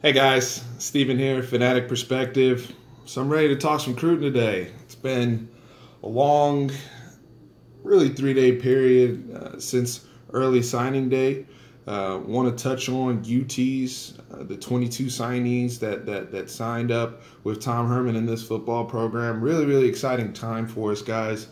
Hey guys, Steven here, Fanatic Perspective. So I'm ready to talk some recruiting today. It's been a long, really 3-day period since early signing day. Want to touch on UT's, the 22 signees that signed up with Tom Herman in this football program. Really exciting time for us, guys,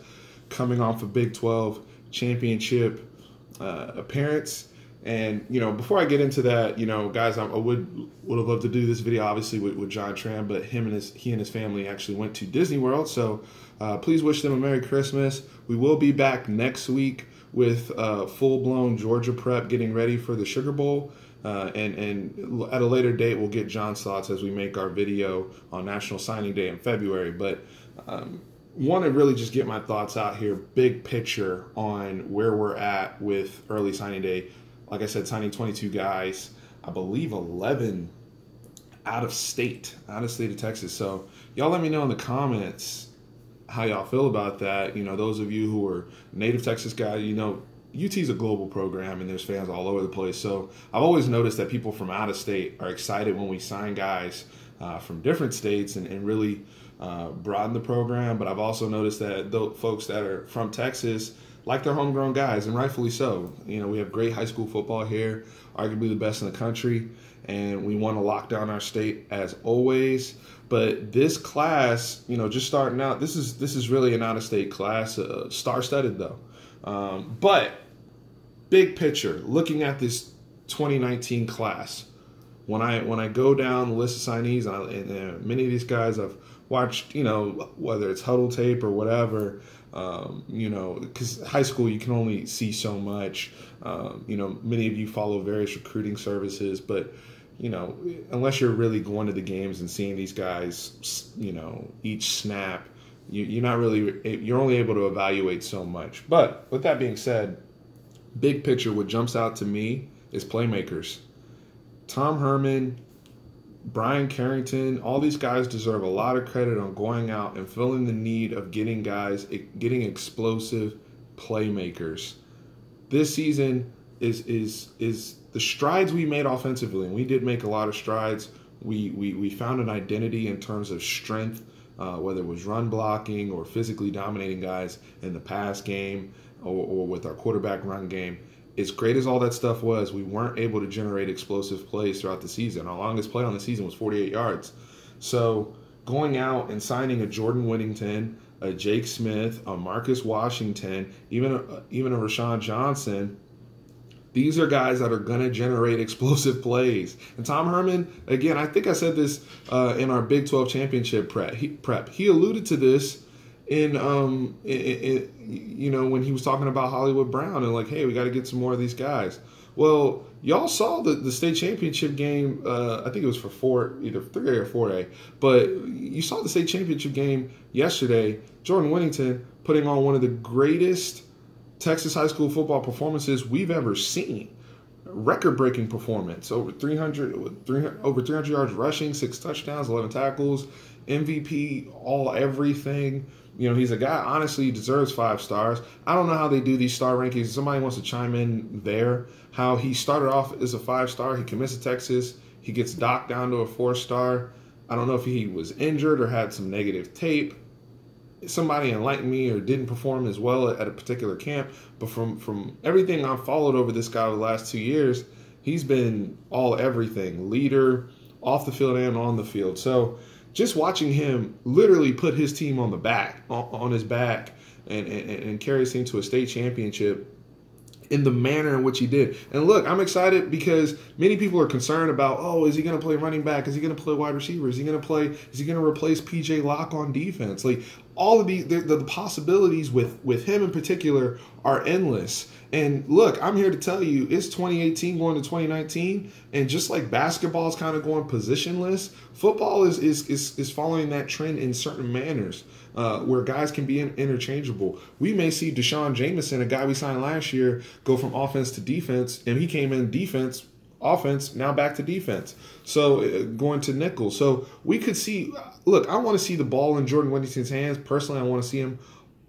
coming off a Big 12 championship appearance. And, before I get into that, guys, I would have loved to do this video, obviously, with John Tran, but he and his family actually went to Disney World. So please wish them a Merry Christmas. We will be back next week with full-blown Georgia prep, getting ready for the Sugar Bowl. And at a later date, we'll get John's thoughts as we make our video on National Signing Day in February. But want to really just get my thoughts out here, big picture on where we're at with early signing day. Like I said, signing 22 guys, I believe 11 out of state of Texas. So y'all let me know in the comments how y'all feel about that. Those of you who are native Texas guys, UT's a global program and there's fans all over the place. So I've always noticed that people from out of state are excited when we sign guys from different states and really broaden the program. But I've also noticed that those folks that are from Texas like their homegrown guys, and rightfully so. We have great high school football here, arguably the best in the country, and we want to lock down our state as always. But this class, just starting out, this is really an out-of-state class, star-studded though. But big picture, looking at this 2019 class, when I go down the list of signees, and many of these guys I've watched, whether it's huddle tape or whatever, because high school you can only see so much. Many of you follow various recruiting services, but unless you're really going to the games and seeing these guys, each snap, you're only able to evaluate so much. But with that being said, big picture, what jumps out to me is Playmakers. Tom Herman, Brian Carrington, all these guys deserve a lot of credit on going out and filling the need of getting explosive playmakers. This season is the strides we made offensively, and we did make a lot of strides. We found an identity in terms of strength, whether it was run blocking or physically dominating guys in the pass game or with our quarterback run game. As great as all that stuff was, we weren't able to generate explosive plays throughout the season. Our longest play on the season was 48 yards. So going out and signing a Jordan Weddington, a Jake Smith, a Marcus Washington, even a Shaun Johnson, these are guys that are going to generate explosive plays. And Tom Herman, again, I think I said this in our Big 12 championship prep. He alluded to this in when he was talking about Hollywood Brown and like, hey, we got to get some more of these guys. Well, y'all saw the state championship game. I think it was for either 3A or 4A, but you saw the state championship game yesterday. Jordan Weddington putting on one of the greatest Texas high school football performances we've ever seen. Record-breaking performance, over 300 yards rushing, 6 touchdowns, 11 tackles, MVP, all everything. He's a guy, honestly, deserves 5 stars. I don't know how they do these star rankings. Somebody wants to chime in there. How he started off as a 5-star. He commits to Texas. He gets docked down to a 4-star. I don't know if he was injured or had some negative tape. Somebody enlightened me or didn't perform as well at a particular camp. But from everything I've followed over this guy over the last 2 years, he's been all everything. Leader, off the field and on the field. So just watching him literally put his team on his back and carry his team to a state championship in the manner in which he did. And look, I'm excited because many people are concerned about, is he going to play running back? Is he going to play wide receiver? Is he going to replace PJ Locke on defense? Like, all of the possibilities with him in particular are endless. And look, I'm here to tell you, it's 2018 going to 2019, and just like basketball is kind of going positionless, football is following that trend in certain manners, where guys can be interchangeable. We may see Deshaun Jameson, a guy we signed last year, go from offense to defense, and he came in defense, offense, now back to defense. So going to nickel. So we could see, look, I want to see the ball in Jordan Weddington's hands. Personally, I want to see him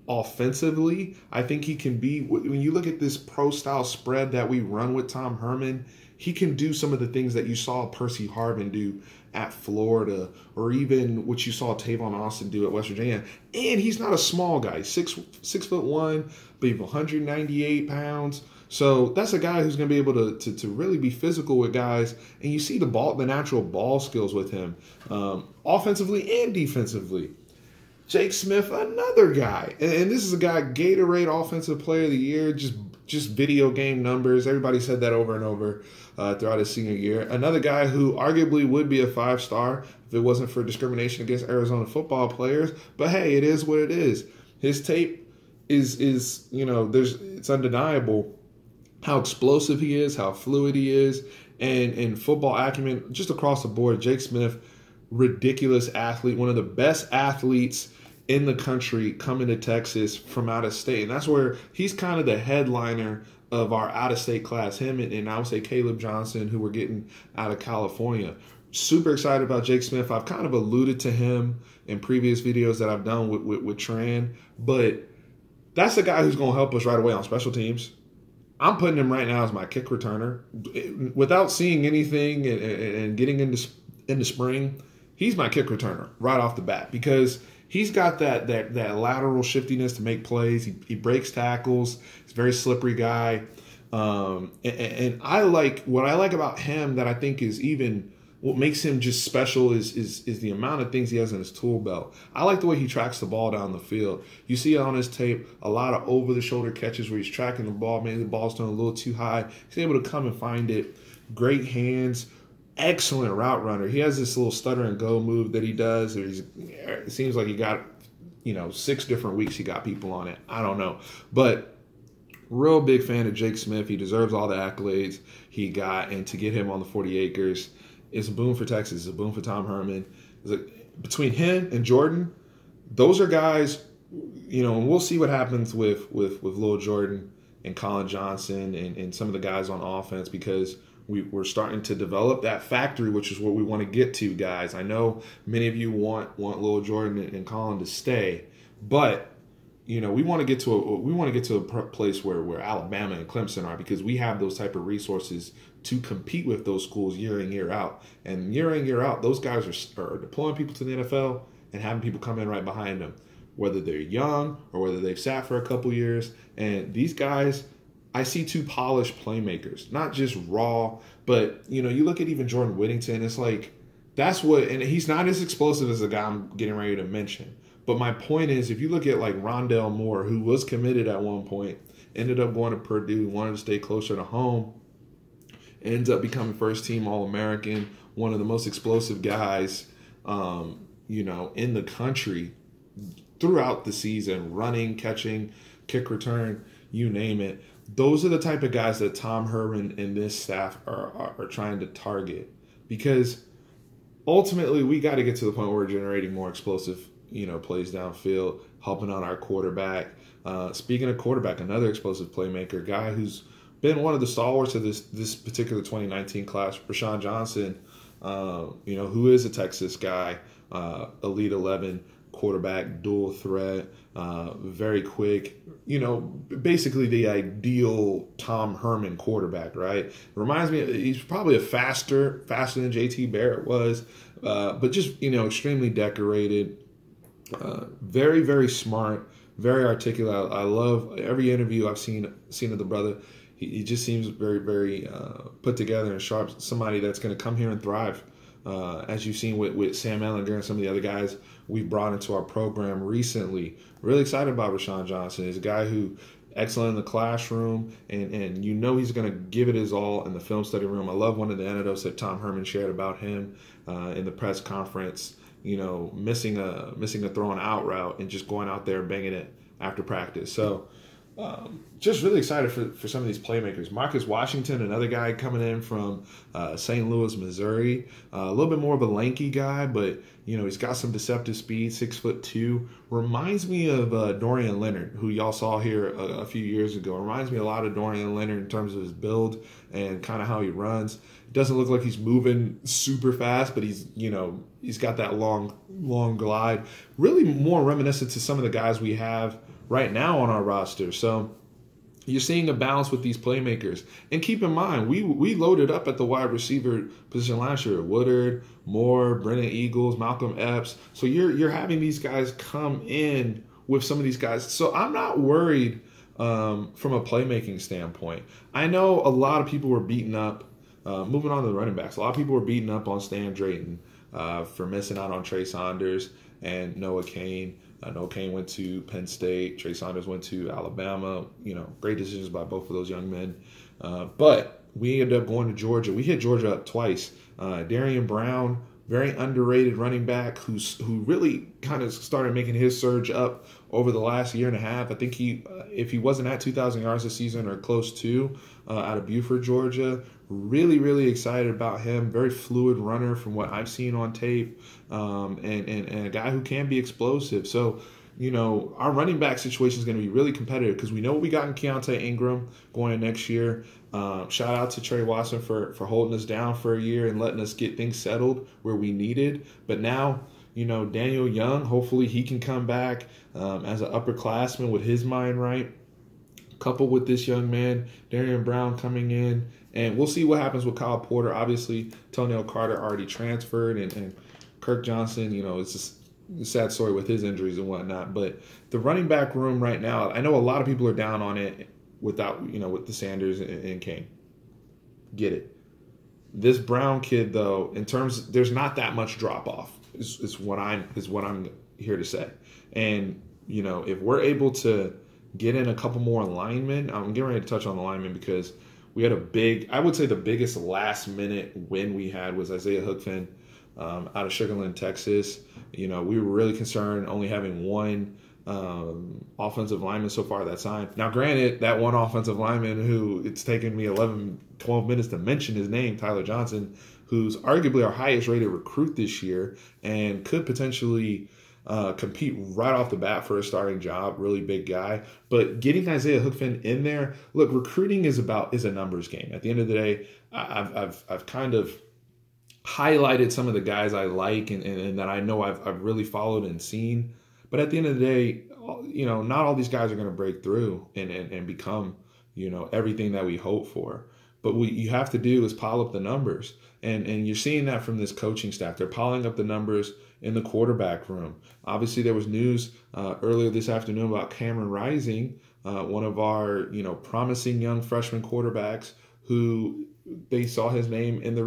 offensively. I think he can be, when you look at this pro-style spread that we run with Tom Herman, he can do some of the things that you saw Percy Harvin do at Florida, or even what you saw Tavon Austin do at West Virginia. And he's not a small guy, 6'1", but he's 198 pounds. So that's a guy who's going to be able to really be physical with guys. And you see the natural ball skills with him, offensively and defensively. Jake Smith, another guy. And this is a guy, Gatorade Offensive Player of the Year, just video game numbers. Everybody said that over and over throughout his senior year. Another guy who arguably would be a 5-star if it wasn't for discrimination against Arizona football players. But hey, it is what it is. His tape is it's undeniable how explosive he is, how fluid he is, and football acumen just across the board. Jake Smith, ridiculous athlete, one of the best athletes in the country coming to Texas from out of state. And that's where he's kind of the headliner of our out-of-state class, him and I would say Caleb Johnson, who we're getting out of California. Super excited about Jake Smith. I've kind of alluded to him in previous videos that I've done with Tran, but that's the guy who's going to help us right away on special teams. I'm putting him right now as my kick returner. Without seeing anything and getting into spring, he's my kick returner right off the bat, because he's got that lateral shiftiness to make plays. He breaks tackles. He's a very slippery guy. And what I like about him that I think is even what makes him just special is the amount of things he has in his tool belt. I like the way he tracks the ball down the field. You see it on his tape, a lot of over-the-shoulder catches where he's tracking the ball. Maybe the ball's thrown a little too high. He's able to come and find it. Great hands. Excellent route runner. He has this little stutter and go move that he does. It seems like he got, 6 different weeks he got people on it. I don't know. But real big fan of Jake Smith. He deserves all the accolades he got. And to get him on the 40 acres, it's a boon for Texas. It's a boon for Tom Herman. Between him and Jordan, those are guys, and we'll see what happens with Lil Jordan and Colin Johnson and some of the guys on offense, because we're starting to develop that factory, which is what we want to get to, guys. I know many of you want Lil Jordan and Colin to stay, but we want to get to a place where Alabama and Clemson are, because we have those type of resources to compete with those schools year in, year out. And year in, year out, those guys are deploying people to the NFL and having people come in right behind them, whether they're young or whether they've sat for a couple years. And these guys, I see 2 polished playmakers, not just raw, but, you look at even Jordan Weddington, it's like, and he's not as explosive as the guy I'm getting ready to mention. But my point is, if you look at like Rondell Moore, who was committed at one point, ended up going to Purdue, wanted to stay closer to home, ends up becoming first-team All-American, one of the most explosive guys, in the country throughout the season, running, catching, kick return, you name it. Those are the type of guys that Tom Herman and this staff are trying to target, because ultimately we got to get to the point where we're generating more explosive plays downfield, helping on our quarterback. Speaking of quarterback, another explosive playmaker, guy who's been one of the stalwarts of this particular 2019 class, Shaun Johnson, who is a Texas guy, Elite 11 quarterback, dual threat, very quick, basically the ideal Tom Herman quarterback, right? Reminds me, he's probably faster than JT Barrett was, but just, extremely decorated, very, very smart, very articulate. I love every interview I've seen of the brother. He just seems very, very put together and sharp. Somebody that's going to come here and thrive, as you've seen with Sam Ehlinger and some of the other guys we've brought into our program recently. Really excited about Shaun Johnson. He's a guy who excellent in the classroom, and he's going to give it his all in the film study room. I love one of the anecdotes that Tom Herman shared about him in the press conference. Missing a thrown out route and just going out there and banging it after practice. So just really excited for some of these playmakers. Marcus Washington, another guy coming in from St. Louis, Missouri. A little bit more of a lanky guy, but he's got some deceptive speed, 6'2". Reminds me of Dorian Leonard, who y'all saw here a few years ago. Reminds me a lot of Dorian Leonard in terms of his build and kind of how he runs. Doesn't look like he's moving super fast, but he's got that long glide. Really more reminiscent to some of the guys we have right now on our roster. So you're seeing a balance with these playmakers. And keep in mind, we loaded up at the wide receiver position last year. Woodard, Moore, Brennan Eagles, Malcolm Epps. So you're having these guys come in with some of these guys. So I'm not worried from a playmaking standpoint. I know a lot of people were beaten up. Moving on to the running backs, a lot of people were beaten up on Stan Drayton for missing out on Trey Saunders and Noah Cain. Noah Cain went to Penn State. Trey Saunders went to Alabama. Great decisions by both of those young men. But we ended up going to Georgia. We hit Georgia up twice. Darien Brown, very underrated running back who really kind of started making his surge up over the last year and a half. I think if he wasn't at 2,000 yards this season or close to, out of Buford, Georgia, really, really excited about him. Very fluid runner from what I've seen on tape, and a guy who can be explosive. So, our running back situation is going to be really competitive because we know what we got in Keontae Ingram going next year. Shout out to Trey Watson for holding us down for a year and letting us get things settled where we needed. But now, Daniel Young, hopefully he can come back as an upperclassman with his mind right, coupled with this young man, Darien Brown, coming in. And we'll see what happens with Kyle Porter. Obviously, Tonell Carter already transferred, and Kirk Johnson, it's just a sad story with his injuries and whatnot. But the running back room right now, I know a lot of people are down on it without, with the Sanders and Cain. Get it. This Brown kid, though, there's not that much drop off. Is what I'm here to say. And if we're able to get in a couple more linemen, I'm getting ready to touch on the linemen because we had I would say the biggest last minute win we had was Isaiah Hookfin out of Sugar Land, Texas. We were really concerned only having one offensive lineman so far that signed. Now, granted, that one offensive lineman who it's taken me 11, 12 minutes to mention his name, Tyler Johnson, who's arguably our highest rated recruit this year and could potentially compete right off the bat for a starting job. Really big guy. But getting Isaiah Hookfin in there, look, recruiting is a numbers game. At the end of the day, I've kind of highlighted some of the guys I like and that I know I've really followed and seen. But at the end of the day, not all these guys are going to break through and become, everything that we hope for. But what you have to do is pile up the numbers. And you're seeing that from this coaching staff. They're piling up the numbers in the quarterback room. Obviously, there was news earlier this afternoon about Cameron Rising, one of our, promising young freshman quarterbacks who they saw his name in the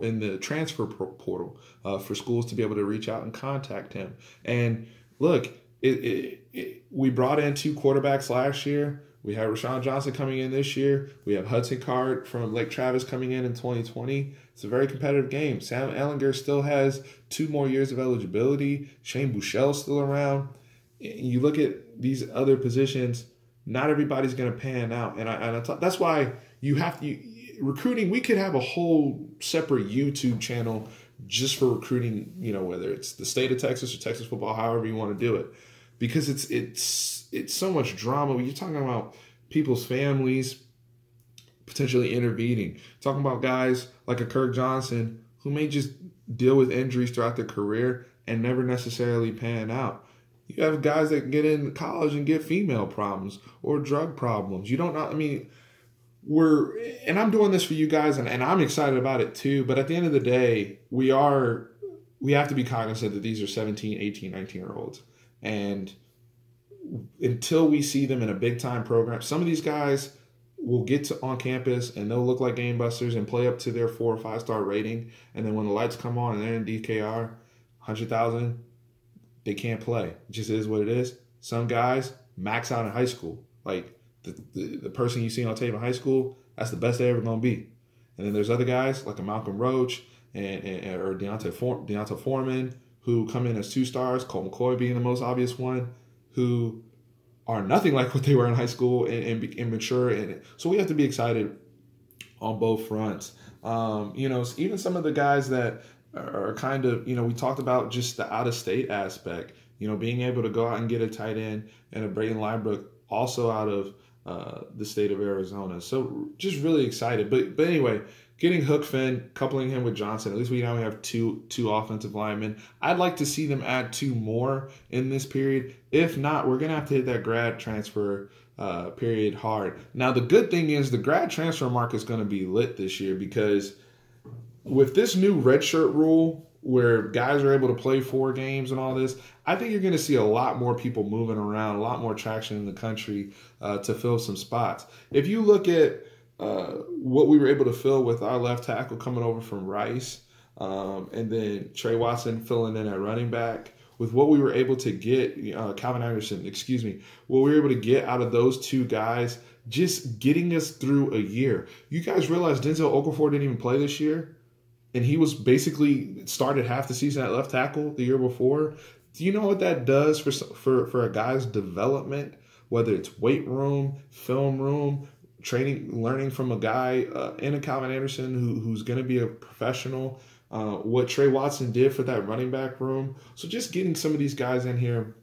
in the transfer portal for schools to be able to reach out and contact him. And look, we brought in 2 quarterbacks last year. We have Shaun Johnson coming in this year. We have Hudson Card from Lake Travis coming in 2020. It's a very competitive game. Sam Ehlinger still has 2 more years of eligibility. Shane Buechele's still around. You look at these other positions, not everybody's going to pan out. That's why you have to recruiting. We could have a whole separate YouTube channel just for recruiting, whether it's the state of Texas or Texas football, however you want to do it, because it's so much drama. When you're talking about people's families potentially intervening, talking about guys like a Kirk Johnson who may just deal with injuries throughout their career and never necessarily pan out. You have guys that get in college and get female problems or drug problems. You don't know. I mean, and I'm doing this for you guys, and I'm excited about it too. But at the end of the day, we have to be cognizant that these are 17, 18, 19-year-olds. And until we see them in a big-time program, some of these guys will get on campus and they'll look like game busters and play up to their 4 or 5-star rating. And then when the lights come on and they're in DKR, 100,000, they can't play. It just is what it is. Some guys max out in high school. Like the person you see on tape in high school, that's the best they're ever going to be. And then there's other guys like a Malcolm Roach or Deonta Foreman who come in as 2 stars, Colt McCoy being the most obvious one, who are nothing like what they were in high school and mature. And so we have to be excited on both fronts. Even some of the guys that are kind of, we talked about just the out-of-state aspect, being able to go out and get a tight end and a Braden Liebrook also out of the state of Arizona. So just really excited. But anyway, getting Hookfin, coupling him with Johnson, at least we now have two offensive linemen. I'd like to see them add 2 more in this period. If not, we're going to have to hit that grad transfer period hard. Now, the good thing is the grad transfer market is going to be lit this year because with this new redshirt rule where guys are able to play 4 games and all this, I think you're going to see a lot more people moving around, a lot more traction in the country to fill some spots. If you look at what we were able to fill with our left tackle coming over from Rice, and then Trey Watson filling in at running back, with what we were able to get, Calvin Anderson, what we were able to get out of those 2 guys, just getting us through a year. You guys realize Denzel Okafor didn't even play this year? And he was basically started half the season at left tackle the year before. Do you know what that does for a guy's development? Whether it's weight room, film room, training, learning from a guy in a Calvin Anderson who's going to be a professional. What Trey Watson did for that running back room. So just getting some of these guys in here,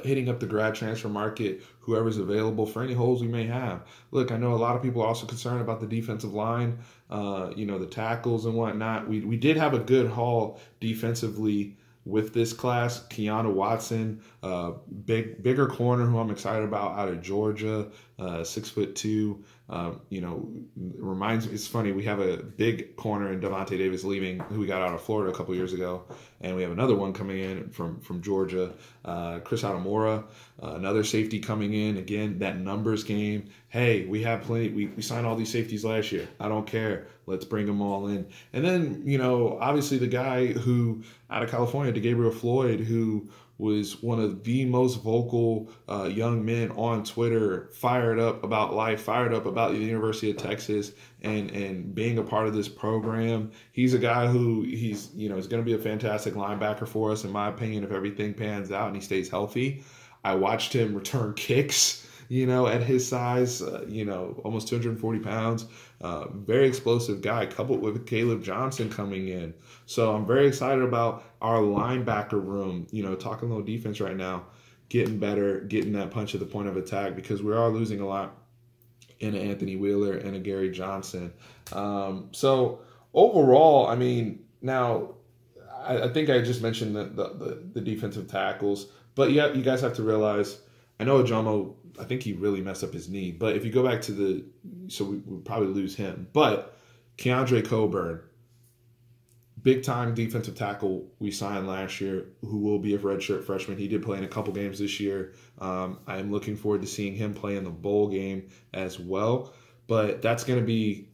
hitting up the grad transfer market, whoever's available for any holes we may have. Look, I know a lot of people are also concerned about the defensive line, the tackles and whatnot. We did have a good haul defensively with this class. Kiana Watson, bigger corner who I'm excited about out of Georgia, 6'2". Reminds me, it's funny, we have a big corner in Devontae Davis leaving, who we got out of Florida a couple years ago, and we have another one coming in from Georgia, Chris Atamora, another safety coming in. Again, that numbers game. Hey, we have plenty. We signed all these safeties last year. I don't care. Let's bring them all in. And then, obviously the guy who out of California, DeGabriel Floyd, who was one of the most vocal young men on Twitter, fired up about life, fired up about the University of Texas and being a part of this program. He's a guy who is going to be a fantastic linebacker for us, in my opinion, if everything pans out and he stays healthy. I watched him return kicks, at his size, almost 240 pounds. Very explosive guy, coupled with Caleb Johnson coming in. So I'm very excited about our linebacker room, talking a little defense right now, getting better, getting that punch at the point of attack, because we are losing a lot in an Anthony Wheeler and a Gary Johnson. So overall, now I think I just mentioned the defensive tackles, but yeah, you guys have to realize, I know Ajomo, I think he really messed up his knee, but if you go back to so we would probably lose him. But Keandre Coburn, big-time defensive tackle we signed last year, who will be a redshirt freshman. He did play in a couple games this year. I am looking forward to seeing him play in the bowl game as well. But that's going to be,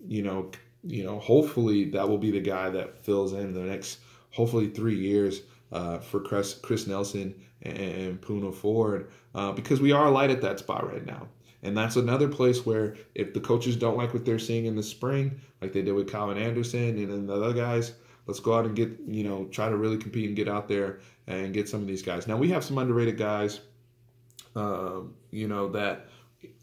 hopefully that will be the guy that fills in the next, hopefully 3 years for Chris Nelson and Poona Ford, because we are light at that spot right now. And that's another place where if the coaches don't like what they're seeing in the spring, like they did with Calvin Anderson and then the other guys, let's go out and get, try to really compete and get out there and get some of these guys. Now, we have some underrated guys, that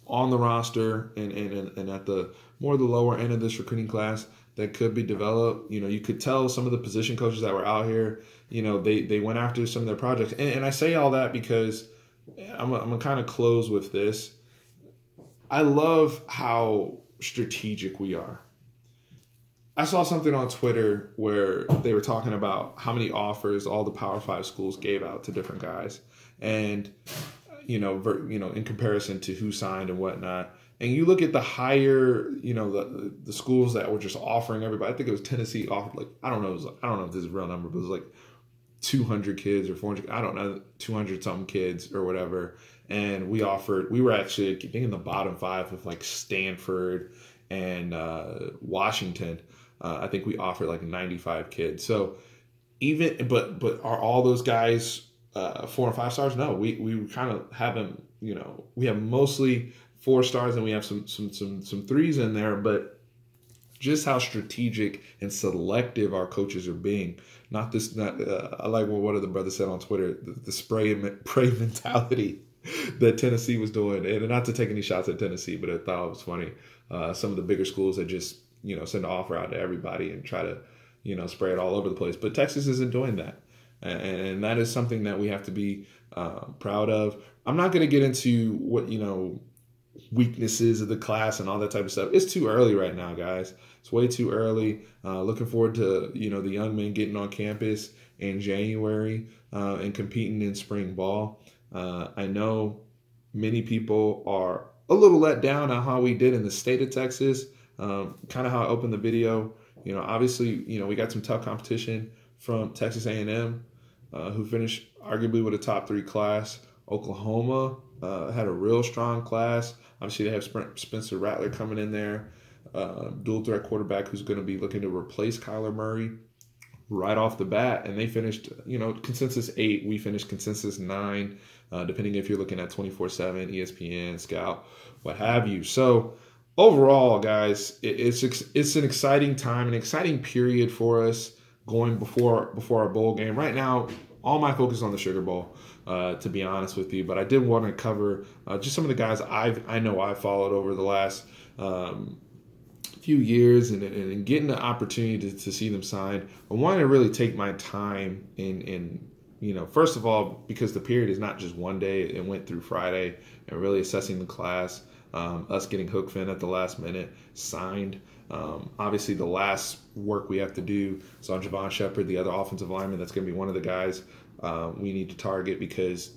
on the roster and at the more the lower end of this recruiting class that could be developed. You could tell some of the position coaches that were out here, they went after some of their projects. And I say all that because I'm going to kind of close with this. I love how strategic we are. I saw something on Twitter where they were talking about how many offers all the Power 5 schools gave out to different guys. And, in comparison to who signed and whatnot. And you look at the higher, the schools that were just offering everybody. I think it was Tennessee offered I don't know if this is a real number, but it was 200 kids or 400, I don't know, 200 something kids or whatever. And we were actually in the bottom 5 with Stanford and Washington. I think we offered 95 kids. So but are all those guys 4 and 5 stars? No, we kind of have them, we have mostly 4 stars and we have some 3s in there, but just how strategic and selective our coaches are being. I like what one of the brothers said on Twitter, the spray and pray mentality that Tennessee was doing. And not to take any shots at Tennessee, but I thought it was funny. Some of the bigger schools that just, send an offer out to everybody and try to, spray it all over the place. But Texas isn't doing that. And that is something that we have to be proud of. I'm not going to get into what, weaknesses of the class and all that type of stuff. It's too early right now, guys. It's way too early. Looking forward to, the young men getting on campus in January and competing in spring ball. I know many people are a little let down on how we did in the state of Texas. Kind of how I opened the video. Obviously, we got some tough competition from Texas A&M, who finished arguably with a top 3 class. Oklahoma had a real strong class. Obviously, they have Spencer Rattler coming in there, dual threat quarterback who's going to be looking to replace Kyler Murray right off the bat. And they finished, consensus 8. We finished consensus 9, depending if you're looking at 24/7, ESPN, Scout, what have you. So overall, guys, it's an exciting time, an exciting period for us going before our bowl game. Right now, all my focus is on the Sugar Bowl, to be honest with you. But I did want to cover just some of the guys I know I've followed over the last few years and getting the opportunity to see them signed. I wanted to really take my time in first of all, because the period is not just one day. It went through Friday, and really assessing the class. Us getting Hookfin at the last minute signed. Obviously, the last work we have to do is on Jevon Shepard, the other offensive lineman. That's going to be one of the guys we need to target, because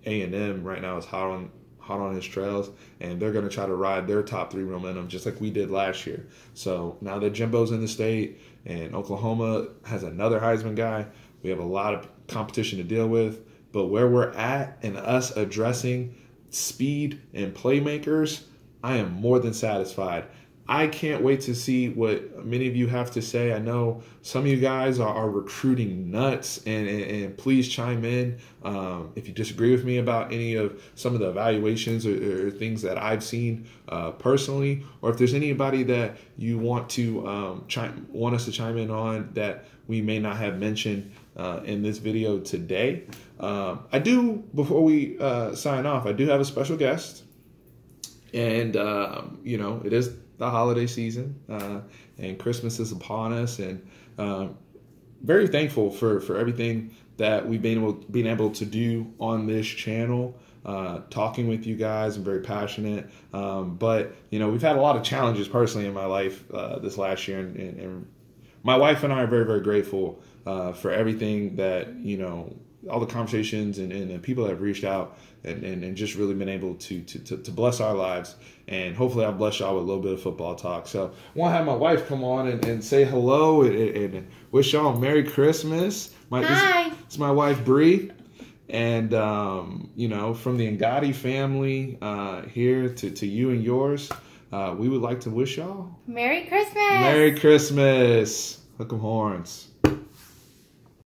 A&M right now is hot on his trails, and they're going to try to ride their top 3 momentum just like we did last year. So now that Jimbo's in the state and Oklahoma has another Heisman guy, we have a lot of competition to deal with. But where we're at and us addressing speed and playmakers, I am more than satisfied. I can't wait to see what many of you have to say. I know some of you guys are recruiting nuts, and please chime in if you disagree with me about any of some of the evaluations or things that I've seen personally, or if there's anybody that you want us to chime in on that we may not have mentioned in this video today. I do, before we sign off, I do have a special guest, and it is the holiday season, and Christmas is upon us, and very thankful for everything that we've been able to do on this channel, talking with you guys. I'm very passionate, but we've had a lot of challenges personally in my life this last year, and my wife and I are very, very grateful for everything that all the conversations and people that have reached out and just really been able to bless our lives. And hopefully I'll bless y'all with a little bit of football talk. So I want to have my wife come on and say hello and wish y'all a Merry Christmas. Hi. This is my wife, Bree. And, from the Ngati family here to you and yours, we would like to wish y'all Merry Christmas. Merry Christmas. Hook 'em horns.